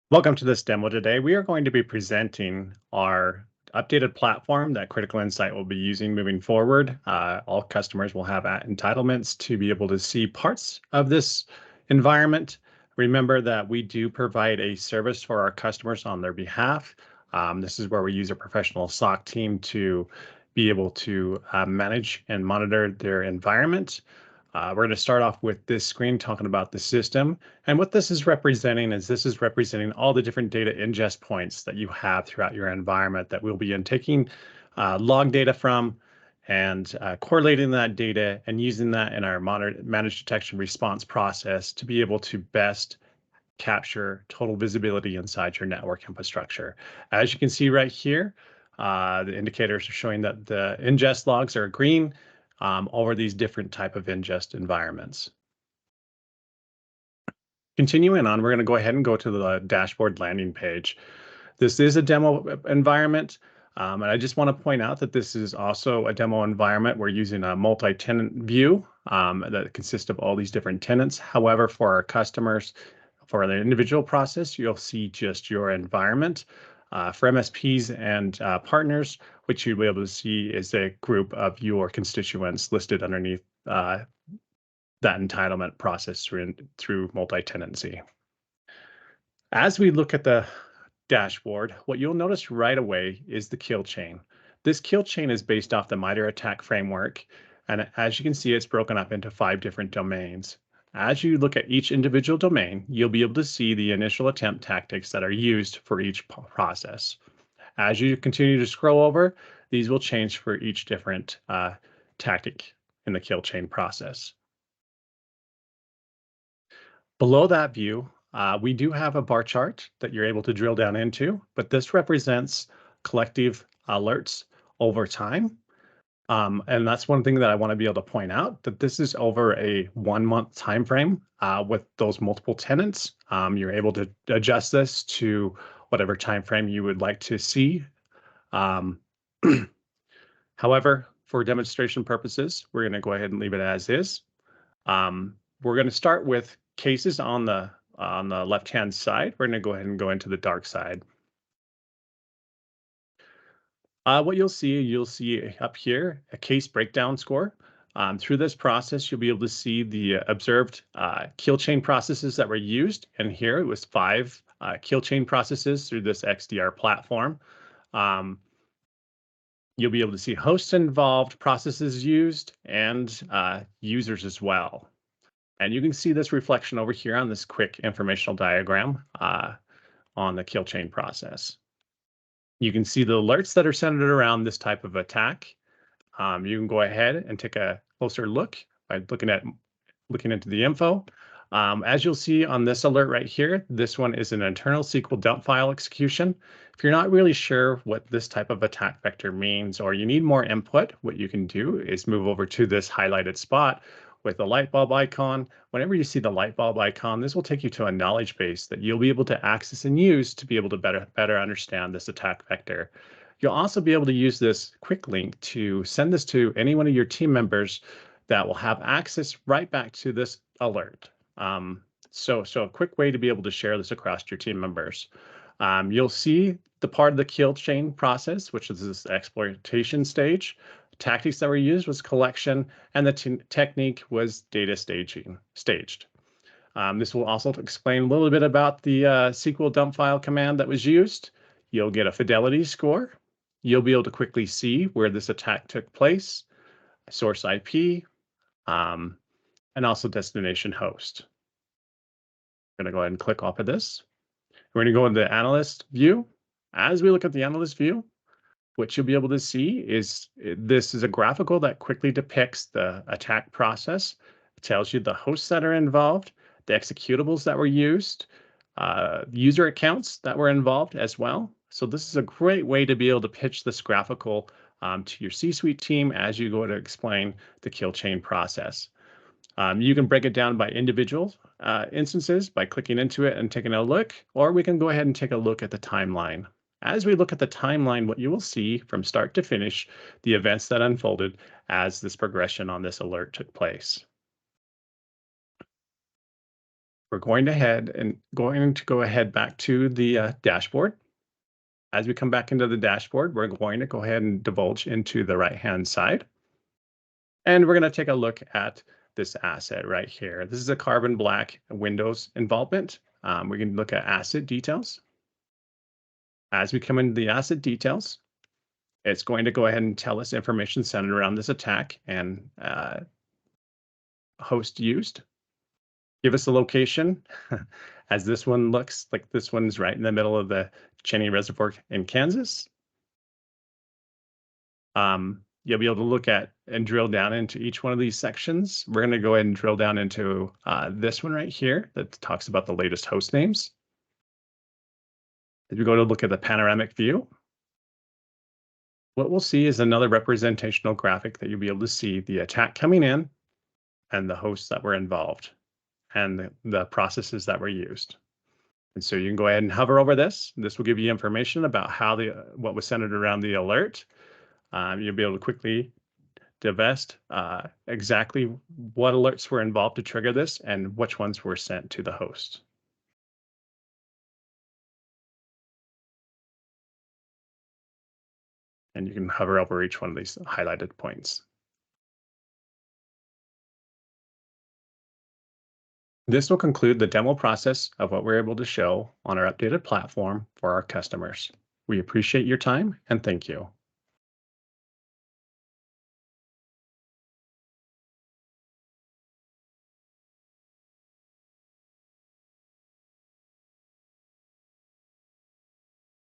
Welcome to this demo today. We are going to be presenting our updated platform that Critical Insight will be using moving forward. All customers will have entitlements to be able to see parts of this environment. Remember that we do provide a service for our customers on their behalf. This is where we use a professional SOC team to be able to manage and monitor their environment. We're going to start off with this screen talking about the system. And what this is representing is this is representing all the different data ingest points that you have throughout your environment that we'll be taking log data from and correlating that data and using that in our managed detection response process to be able to best capture total visibility inside your network infrastructure. As you can see right here, the indicators are showing that the ingest logs are green over these different type of ingest environments. Continuing on, we're going to go ahead and go to the dashboard landing page. This is a demo environment, and I just want to point out that this is also a demo environment. We're using a multi-tenant view that consists of all these different tenants. However, for our customers, for the individual process, you'll see just your environment. For MSPs and partners, what you'll be able to see is a group of your constituents listed underneath that entitlement process through multi-tenancy. As we look at the dashboard, what you'll notice right away is the kill chain. This kill chain is based off the MITRE ATT&CK framework, and as you can see, it's broken up into 5 different domains. As you look at each individual domain, you'll be able to see the initial attempt tactics that are used for each process. As you continue to scroll over, these will change for each different tactic in the kill chain process. Below that view, we do have a bar chart that you're able to drill down into, but this represents collective alerts over time. And that's one thing that I want to be able to point out, that this is over a 1-month time frame with those multiple tenants. You're able to adjust this to whatever time frame you would like to see. However, for demonstration purposes, we're going to go ahead and leave it as is. We're going to start with cases on the left-hand side. We're going to go ahead and go into the dark side. What you'll see up here a case breakdown score. Through this process, you'll be able to see the observed kill chain processes that were used. And here it was 5 kill chain processes through this XDR platform. You'll be able to see hosts involved, processes used, and users as well. And you can see this reflection over here on this quick informational diagram on the kill chain process. You can see the alerts that are centered around this type of attack. You can go ahead and take a closer look by looking into the info. As you'll see on this alert right here, this one is an internal SQL dump file execution. If you're not really sure what this type of attack vector means, or you need more input, what you can do is move over to this highlighted spot with the light bulb icon. Whenever you see the light bulb icon, this will take you to a knowledge base that you'll be able to access and use to be able to better understand this attack vector. You'll also be able to use this quick link to send this to any one of your team members that will have access right back to this alert. So a quick way to be able to share this across your team members. You'll see the part of the kill chain process, which is this exploitation stage. Tactics that were used was collection, and the technique was data staged. This will also explain a little bit about the SQL dump file command that was used. You'll get a fidelity score. You'll be able to quickly see where this attack took place, source IP, and also destination host. I'm going to go ahead and click off of this. We're going to go into the analyst view. As we look at the analyst view, what you'll be able to see is this is a graphical that quickly depicts the attack process. It tells you the hosts that are involved, the executables that were used, user accounts that were involved as well. So this is a great way to be able to pitch this graphical to your C-suite team as you go to explain the kill chain process. You can break it down by individual instances by clicking into it and taking a look, or we can go ahead and take a look at the timeline. As we look at the timeline, what you will see from start to finish, the events that unfolded as this progression on this alert took place. We're going to go ahead back to the dashboard. As we come back into the dashboard, we're going to go ahead and divulge into the right-hand side. And we're going to take a look at this asset right here. This is a carbon black Windows involvement. We can look at asset details. As we come into the asset details, it's going to go ahead and tell us information centered around this attack and host used. Give us a location, as this one looks like this one's right in the middle of the Cheney Reservoir in Kansas. You'll be able to look at and drill down into each one of these sections. We're going to go ahead and drill down into this one right here that talks about the latest host names. If you go to look at the panoramic view, what we'll see is another representational graphic that you'll be able to see the attack coming in and the hosts that were involved and the processes that were used. And so you can go ahead and hover over this. This will give you information about how what was centered around the alert. You'll be able to quickly divest exactly what alerts were involved to trigger this and which ones were sent to the host. And you can hover over each one of these highlighted points. This will conclude the demo process of what we're able to show on our updated platform for our customers. We appreciate your time and thank you.